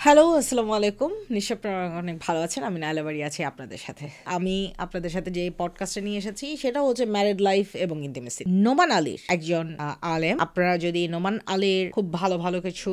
Hello, আসসালামু আলাইকুম। নিশ্চয় আপনারা অনেক ভালো আছেন। আমি নাইলা বাড়ি আছি আপনাদের সাথে। আমি আপনাদের সাথে যে পডকাস্টে নিয়ে এসেছি সেটা হচ্ছে ম্যারিড লাইফ এবং ইন্টিমেসি। নোমান আলীর একজন আলেম। আপনারা যদি নোমান আলীর খুব ভালো ভালো কিছু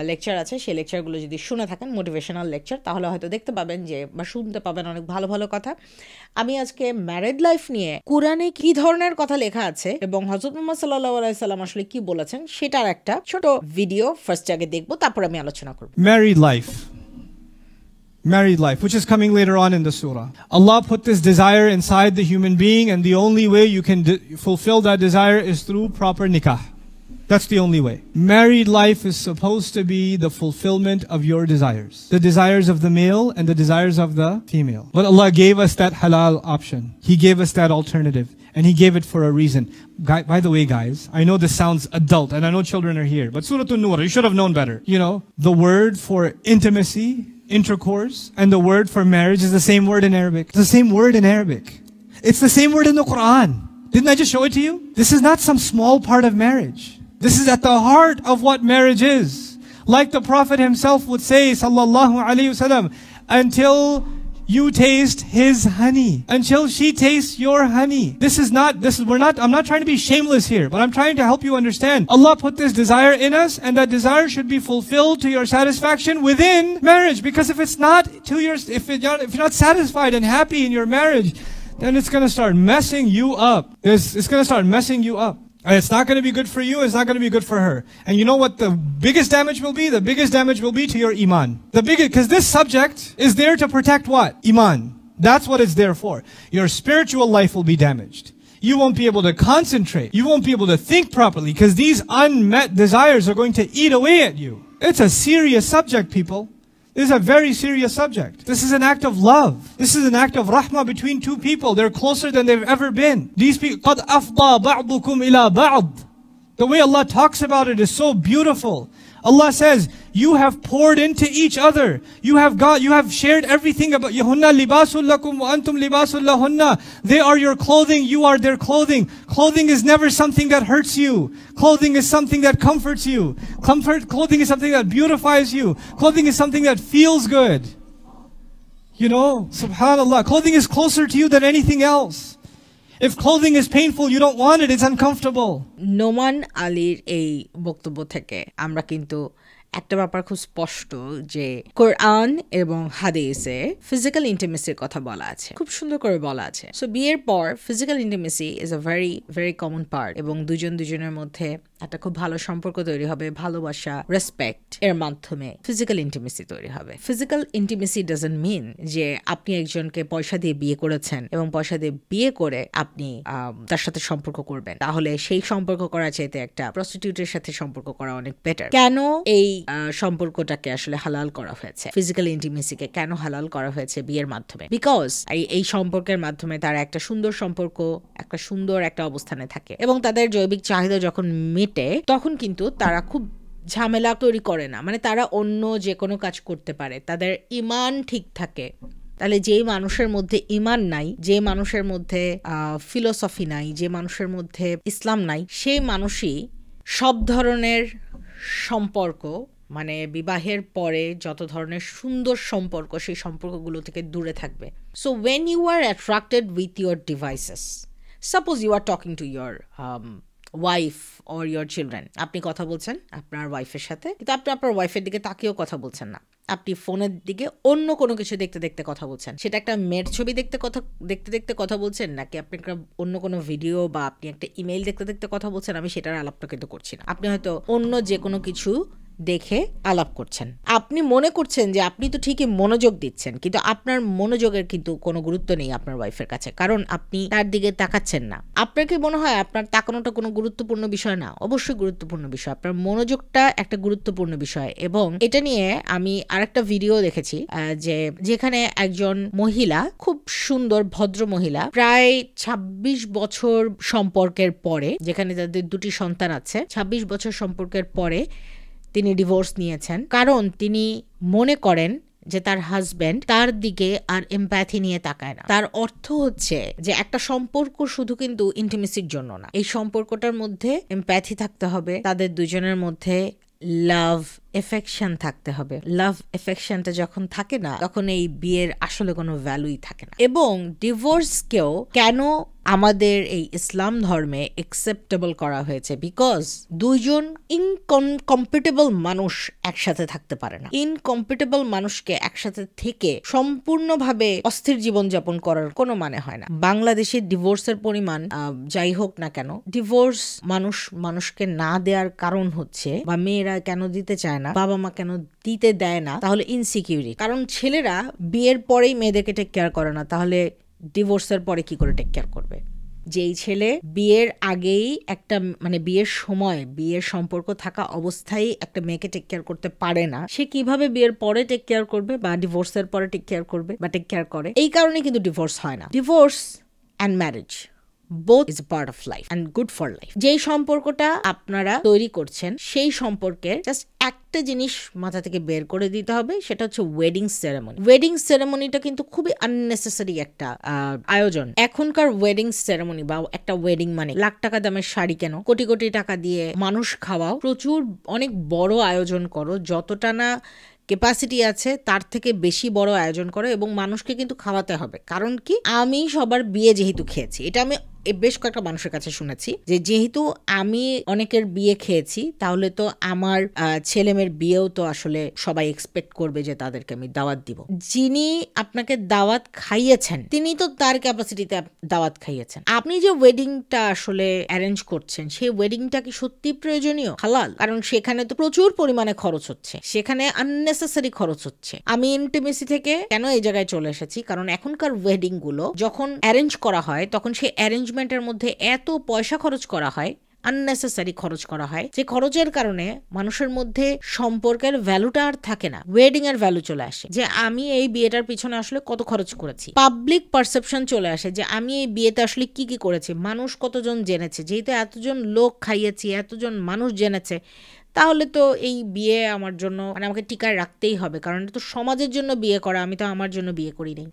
লেকচার আছে, সেই লেকচারগুলো যদি শুনে থাকেন, মোটিভেশনাল লেকচার, তাহলে হয়তো দেখতে পাবেন যে বা শুনতে পাবেন অনেক ভালো ভালো কথা। আমি আজকে ম্যারিড লাইফ নিয়ে কোরআনে কি ধরনের কথা লেখা আছে এবং হযরত মুহাম্মদ সাল্লাল্লাহু আলাইহি সাল্লাম আসলে কি বলেছেন সেটার একটা ছোট ভিডিও ফার্স্ট আগে দেখবো, তারপর আমি আলোচনা করব। Married life, which is coming later on in the surah. Allah put this desire inside the human being, and the only way you can fulfill that desire is through proper nikah. That's the only way. Married life is supposed to be the fulfillment of your desires. The desires of the male and the desires of the female. But Allah gave us that halal option. He gave us that alternative. And He gave it for a reason. By the way, guys, I know this sounds adult, and I know children are here, but Surah An-Nur, you should have known better. You know, the word for intimacy, intercourse, and the word for marriage is the same word in Arabic. It's the same word in Arabic. It's the same word in the Quran. Didn't I just show it to you? This is not some small part of marriage. This is at the heart of what marriage is. Like the Prophet himself would say, sallallahu alayhi wasallam, until you taste his honey, until she tastes your honey. I'm not trying to be shameless here, but I'm trying to help you understand. Allah put this desire in us, and that desire should be fulfilled to your satisfaction within marriage. Because if it's not if you're not satisfied and happy in your marriage, then it's going to start messing you up. It's going to start messing you up. And it's not going to be good for you, it's not going to be good for her. And you know what the biggest damage will be? The biggest damage will be to your iman. Because this subject is there to protect what? Iman. That's what it's there for. Your spiritual life will be damaged. You won't be able to concentrate. You won't be able to think properly, because these unmet desires are going to eat away at you. It's a serious subject, people. This is a very serious subject. This is an act of love. This is an act of rahmah between two people. They're closer than they've ever been. These people, قَدْ أَفْضَى بَعْضُكُمْ إِلَى بَعْضٍ. The way Allah talks about it is so beautiful. Allah says, you have poured into each other. You have shared everything about Yahunna libasul lakum wa antum libasul lahunna. They are your clothing, you are their clothing. Clothing is never something that hurts you. Clothing is something that comforts you. Clothing is something that beautifies you. Clothing is something that feels good. You know, subhanallah, clothing is closer to you than anything else. If clothing is painful, you don't want it, it's uncomfortable. Noman আলীর এই বক্তব্য থেকে আমরা কিন্তু একটা ব্যাপার খুব স্পষ্ট যে কোরআন এবং হাদিসে ফিজিক্যাল ইন্টিমেসির কথা বলা আছে, খুব সুন্দর করে বলা আছে। সো বিয়ের পর physical intimacy is a very very common part, এবং দুজনের মধ্যে একটা খুব ভালো সম্পর্ক তৈরি হবে, ভালোবাসা, রেসপেক্ট এর মাধ্যমে ফিজিক্যাল ইন্টিমেসি তৈরি হবে। ফিজিক্যাল ইন্টিমেসি ডাজন্ট মিন যে আপনি একজনকে পয়সা দিয়ে বিয়ে করেছেন এবং পয়সা দিয়ে বিয়ে করে আপনি তার সাথে সম্পর্ক করবেন, তাহলে সেই সম্পর্ক করার চাইতে একটা প্রস্টিটিউটের সাথে সম্পর্ক করা অনেক বেটার। কেন এই সম্পর্কটাকে আসলে হালাল করা হয়েছে, ফিজিক্যাল ইন্টিমেসিকে কেন হালাল করা হয়েছে বিয়ের মাধ্যমে? বিকজ এই সম্পর্কের মাধ্যমে তারা একটা সুন্দর সম্পর্ক, একটা সুন্দর একটা অবস্থানে থাকে, এবং তাদের জৈবিক চাহিদা যখন মেটে তখন কিন্তু তারা খুব ঝামেলা তৈরি করে না, মানে তারা অন্য যে কোনো কাজ করতে পারে, তাদের ইমান ঠিক থাকে। তাহলে যে মানুষের মধ্যে ইমান নাই, যে মানুষের মধ্যে ফিলোসফি নাই, যে মানুষের মধ্যে ইসলাম নাই, সেই মানুষই সব ধরনের সম্পর্ক, মানে বিবাহের পরে যত ধরনের সুন্দর সম্পর্ক, সেই সম্পর্কগুলো থেকে দূরে থাকবে। So when you are attracted with your devices, suppose you are talking to your wife or your children, আপনি কথা বলছেন আপনার ওয়াইফের সাথে, কিন্তু আপনি আপনার ওয়াইফের দিকে তাকিয়েও কথা বলছেন না, আপনি ফোনের দিকে অন্য কোনো কিছু দেখতে দেখতে কথা বলছেন। সেটা একটা মেয়ের ছবি দেখতে দেখতে কথা বলছেন, নাকি আপনি একটা অন্য কোনো ভিডিও বা আপনি একটা ইমেইল দেখতে দেখতে কথা বলছেন, আমি সেটার আলাপটা কিন্তু করছি না। আপনি হয়তো অন্য যে কোনো কিছু দেখে আলাপ করছেন। আপনি মনে করছেন যে আপনি তো ঠিকই মনোযোগ দিচ্ছেন, কিন্তু আপনার মনোযোগের কিন্তু কোনো গুরুত্ব নেই আপনার ওয়াইফের কাছে, কারণ আপনি তার দিকে তাকাচ্ছেন না। আপনাকে মনে হয় আপনার তাকানোটা কোনো গুরুত্বপূর্ণ বিষয় না? অবশ্যই গুরুত্বপূর্ণ বিষয়, আপনার মনোযোগটা একটা গুরুত্বপূর্ণ বিষয়। এবং এটা নিয়ে আমি আরেকটা ভিডিও দেখেছি যেখানে একজন মহিলা, খুব সুন্দর ভদ্র মহিলা, প্রায় 26 বছর সম্পর্কের পরে, যেখানে তাদের 2টি সন্তান আছে, 26 বছর সম্পর্কের পরে তিনি ডিভোর্স নিয়েছেন, কারণ তিনি মনে করেন যে তার হাজব্যান্ড তার দিকে আর এমপ্যাথি নিয়ে তাকায় না। তার অর্থ হচ্ছে যে একটা সম্পর্ক শুধু কিন্তু ইন্টিমেসির জন্য না, এই সম্পর্কটার মধ্যে এমপ্যাথি থাকতে হবে, তাদের দুজনের মধ্যে লাভ এফেকশন থাকতে হবে। লাভ এফেকশনটা যখন থাকে না, তখন এই বিয়ের আসলে কোনো ভ্যালুই থাকে না। এবং ডিভোর্সকেও কেন আমাদের এই ইসলাম ধর্মে একসেপ্টেবল করা হয়েছে, বিকজ দুইজন ইনকম্পিটেবল মানুষ একসাথে থাকতে পারে না। ইনকম্পিটেবল মানুষকে একসাথে থেকে সম্পূর্ণভাবে অস্থির জীবনযাপন করার কোনো মানে হয় না। বাংলাদেশের ডিভোর্সের পরিমাণ যাই হোক না কেন, ডিভোর্স মানুষকে না দেওয়ার কারণ হচ্ছে, বা মেয়েরা কেন দিতে চায় না, বাবা মা কেন দিতে দেয় না, তাহলে ইনসিকিউরিটি। কারণ ছেলেরা বিয়ের পরেই মেয়েদেরকে টেক কেয়ার করে না, তাহলে ডিভোর্সের পরে কি করে টেক কেয়ার করবে? যেই ছেলে বিয়ের আগেই একটা বিয়ের সময় বিয়ের সম্পর্ক থাকা অবস্থায় একটা মেয়েকে টেক কেয়ার করতে পারে না, সে কিভাবে বিয়ের পরে টেক কেয়ার করবে বা ডিভোর্সের পরে টেক কেয়ার করবে বা টেক কেয়ার করে? এই কারণে কিন্তু ডিভোর্স হয় না। Divorce and marriage both is a part of life and good for life. যেই সম্পর্কটা আপনারা তৈরি করছেন সেই সম্পর্কের জাস্ট একটা জিনিস মাথা থেকে বের করে দিতে হবে, সেটা হচ্ছে ওয়েডিং সেরেমনি। ওয়েডিং সেরেমনিটা কিন্তু খুবই আননেসেসারি একটা আয়োজন। এখনকার ওয়েডিং সেরেমনি বা একটা ওয়েডিং মানে লাখ টাকা দামের শাড়ি কেন, কোটি কোটি টাকা দিয়ে মানুষ খাওয়াও, প্রচুর অনেক বড় আয়োজন করো, যতটা না ক্যাপাসিটি আছে তার থেকে বেশি বড় আয়োজন করো, এবং মানুষকে কিন্তু খাওয়াতে হবে। কারণ কি, আমি সবার বিয়ে যেহেতু খেয়েছি, এটা আমি বেশ কয়েকটা মানুষের কাছে শুনেছি যে যেহেতু আমি অনেকের বিয়ে খেয়েছি, তাহলে তো আমার ছেলেমেয়ের বিয়েও তো আসলে সবাই এক্সপেক্ট করবে যে তাদেরকে আমি দাওয়াত দিব। যিনি আপনাকে দাওয়াত খাইয়েছেন তিনি তো তার ক্যাপাসিটিতে দাওয়াত খাইয়েছেন। আপনি যে ওয়েডিংটা আসলে অ্যারেঞ্জ করছেন, সেই ওয়েডিংটা কি সত্যি প্রয়োজনীয়, হালাল? কারণ সেখানে তো প্রচুর পরিমাণে খরচ হচ্ছে, সেখানে আননেসেসারি খরচ হচ্ছে। আমি ইন্টিমেসি থেকে কেন এই জায়গায় চলে এসেছি, কারণ এখনকার ওয়েডিং গুলো যখন অ্যারেঞ্জ করা হয়, তখন সেই অ্যারেঞ্জমেন্টের মধ্যে এত পয়সা খরচ করা হয়, আননেসেসারি খরচ করা হয়, যে খরচের কারণে মানুষের মধ্যে সম্পর্কের ভ্যালুটা আর থাকে না, ওয়েডিং এর ভ্যালু চলে আসে যে আমি এই বিয়েটার পিছনে আসলে কত খরচ করেছি। পাবলিক পারসেপশন চলে আসে যে আমি এই বিয়েতে আসলে কি কি করেছি, মানুষ কতজন জেনেছে, যেহেতু এতজন লোক খাইয়েছি, এতজন মানুষ জেনেছে, তাহলে তো এই বিয়ে আমার জন্য আমাকে টিকায় রাখতেই হবে, কারণ এটা তো সমাজের জন্য বিয়ে করা, আমি তো আমার জন্য বিয়ে করি নাই।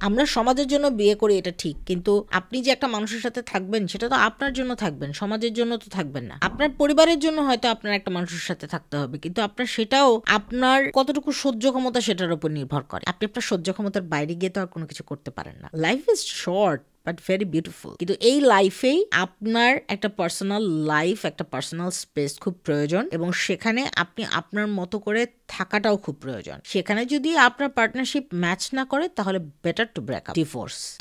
আমরা সমাজের জন্য বিয়ে করি, এটা ঠিক, কিন্তু আপনি যে একটা মানুষের সাথে থাকবেন সেটা তো আপনার জন্য থাকবেন, সমাজের জন্য তো থাকবেন না। আপনার পরিবারের জন্য হয়তো আপনার একটা মানুষের সাথে থাকতে হবে, কিন্তু আপনার সেটাও আপনার কতটুকু সহ্য ক্ষমতা সেটার উপর নির্ভর করে। আপনি আপনার সহ্য ক্ষমতার বাইরে গিয়ে তো আর কোনো কিছু করতে পারেন না। Life is short but very beautiful, কিন্তু এই লাইফেই আপনার একটা পার্সোনাল লাইফ, একটা পার্সোনাল স্পেস খুব প্রয়োজন, এবং সেখানে আপনি আপনার মতো করে থাকাটাও খুব প্রয়োজন। সেখানে যদি আপনার পার্টনারশিপ ম্যাচ না করে, তাহলে better to break up.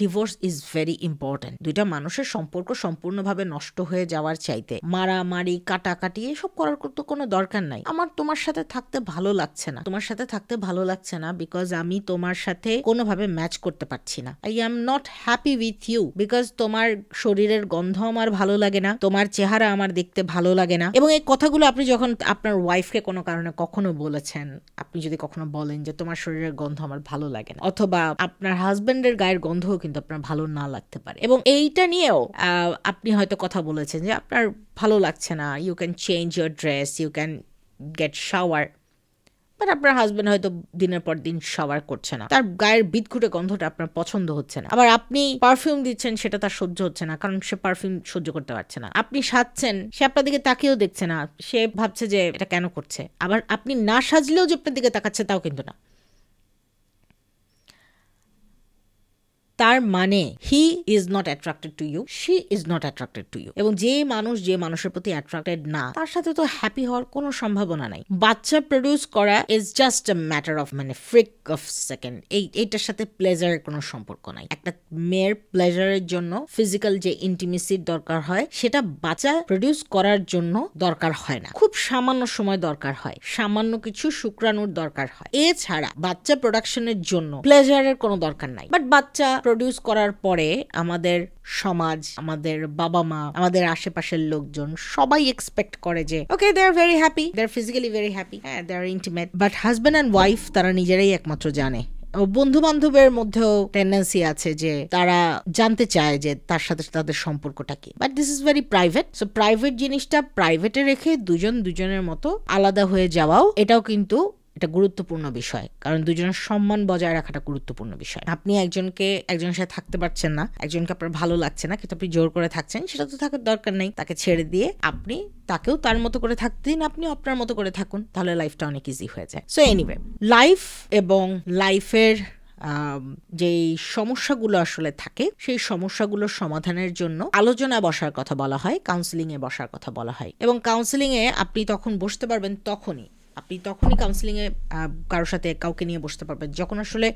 Divorce is very important. দুইটা মানুষের সম্পর্ক সম্পূর্ণভাবে নষ্ট হয়ে যাওয়ার চাইতে মারামারি, কাটাকাটি এসব করার তো কোনো দরকার নাই। আমার তোমার সাথে থাকতে ভালো লাগছে না, তোমার সাথে থাকতে ভালো লাগছে না বিকজ আমি তোমার সাথে কোনোভাবে ম্যাচ করতে পারছি না। I am not happy with you because তোমার শরীরের গন্ধ আমার ভালো লাগে না, তোমার চেহারা আমার দেখতে ভালো লাগে না। এবং এই কথাগুলো আপনি যখন আপনার ওয়াইফকে কোনো কারণে কখনো বলেছেন, আপনি যদি কখনো বলেন যে তোমার শরীরের গন্ধ আমার ভালো লাগে না, অথবা আপনার হাজবেন্ডের গায়ের গন্ধও কিন্তু আপনার ভালো না লাগতে পারে, এবং এইটা নিয়েও আপনি হয়তো কথা বলেছেন যে আপনার ভালো লাগছে না, you can change your dress, you can get shower, but আপনার হাজবেন্ড হয়তো দিনের পর দিন শাওয়ার করছে না, তার গায়ের বিদঘুটে গন্ধটা আপনার পছন্দ হচ্ছে না। আবার আপনি পারফিউম দিচ্ছেন, সেটা তার সহ্য হচ্ছে না, কারণ সে পারফিউম সহ্য করতে পারছে না। আপনি সাজছেন, সে আপনার দিকে তাকিয়েও দেখছে না, সে ভাবছে যে এটা কেন করছে। আবার আপনি না সাজলেও যে আপনার দিকে তাকাচ্ছে, তাও কিন্তু না। তার মানে he is not attracted to you, she is not attracted to you. এবং যে মানুষ যে মানুষের প্রতি অ্যাট্রাক্টেড না, তার সাথে তো হ্যাপি হওয়ার কোনো সম্ভাবনা নাই। বাচ্চা প্রডিউস করা is just a matter of freak of second. এইটার সাথে প্লেজারের কোনো সম্পর্ক নাই। একটা মেয়ের প্লেজারের জন্য ফিজিক্যাল যে ইন্টিমেসির দরকার হয়, সেটা বাচ্চা প্রডিউস করার জন্য দরকার হয় না, খুব সামান্য সময় দরকার হয়, সামান্য কিছু শুক্রাণুর দরকার হয়। এছাড়া বাচ্চা প্রোডাকশনের জন্য প্লেজারের কোনো দরকার নাই। বাট বাচ্চা প্রডিউস করার পরে আমাদের সমাজ, আমাদের বাবা মা, আমাদের আশেপাশের লোকজন সবাই এক্সপেক্ট করে যে okay they are very happy, they are physically very happy, হ্যাঁ they are intimate. But husband and wife তারা নিজেরাই একমাত্র জানে। বন্ধু বান্ধবের মধ্যেও টেন্ডেন্সি আছে যে তারা জানতে চায় যে তার সাথে তাদের সম্পর্কটা কি, but this is very private. So private জিনিসটা প্রাইভেটে রেখে দুজনের মতো আলাদা হয়ে যাওয়াও, এটাও কিন্তু এটা গুরুত্বপূর্ণ বিষয়, কারণ দুজনের সম্মান বজায় রাখাটা গুরুত্বপূর্ণ বিষয়। আপনি একজনের সাথে থাকতে পারছেন না, একজনকে আপনার ভালো লাগছে না, কিন্তু আপনি জোর করে থাকছেন, সেটা তো থাকার দরকার নেই। তাকে ছেড়ে দিয়ে আপনি তাকেও তার মতো করে থাকতে দিন, আপনি আপনার মতো করে থাকুন, তাহলে লাইফটা অনেক ইজি হয়ে যায়। সো এনিওয়ে, লাইফ এবং লাইফের যেই সমস্যাগুলো আসলে থাকে, সেই সমস্যাগুলোর সমাধানের জন্য আলোচনায় বসার কথা বলা হয়, কাউন্সিলিংয়ে বসার কথা বলা হয়। এবং কাউন্সিলিংয়ে আপনি তখন বসতে পারবেন, আপনি তখনই কাউন্সিলিংয়ে কারোর সাথে কাউকে নিয়ে বসতে পারবেন যখন আসলে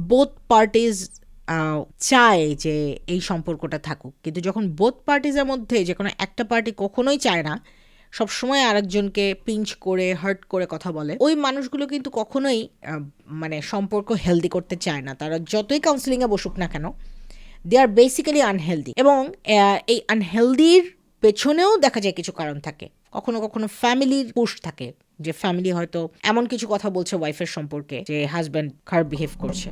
বোথ পার্টিজ চায় যে এই সম্পর্কটা থাকুক। কিন্তু যখন বোথ পার্টিজের মধ্যে যে কোনো একটা পার্টি কখনোই চায় না, সবসময় আরেকজনকে পিঞ্চ করে হার্ট করে কথা বলে, ওই মানুষগুলো কিন্তু কখনোই মানে সম্পর্ক হেলদি করতে চায় না। তারা যতই কাউন্সিলিংয়ে বসুক না কেন, দে আর বেসিক্যালি আনহেলদি। এবং এই আনহেলদির পেছনেও দেখা যায় কিছু কারণ থাকে। কখনো কখনো ফ্যামিলির পুশ থাকে, যে ফ্যামিলি হয়তো এমন কিছু কথা বলছে ওয়াইফের সম্পর্কে যে হাজব্যান্ড খারাপ বিহেভ করছে,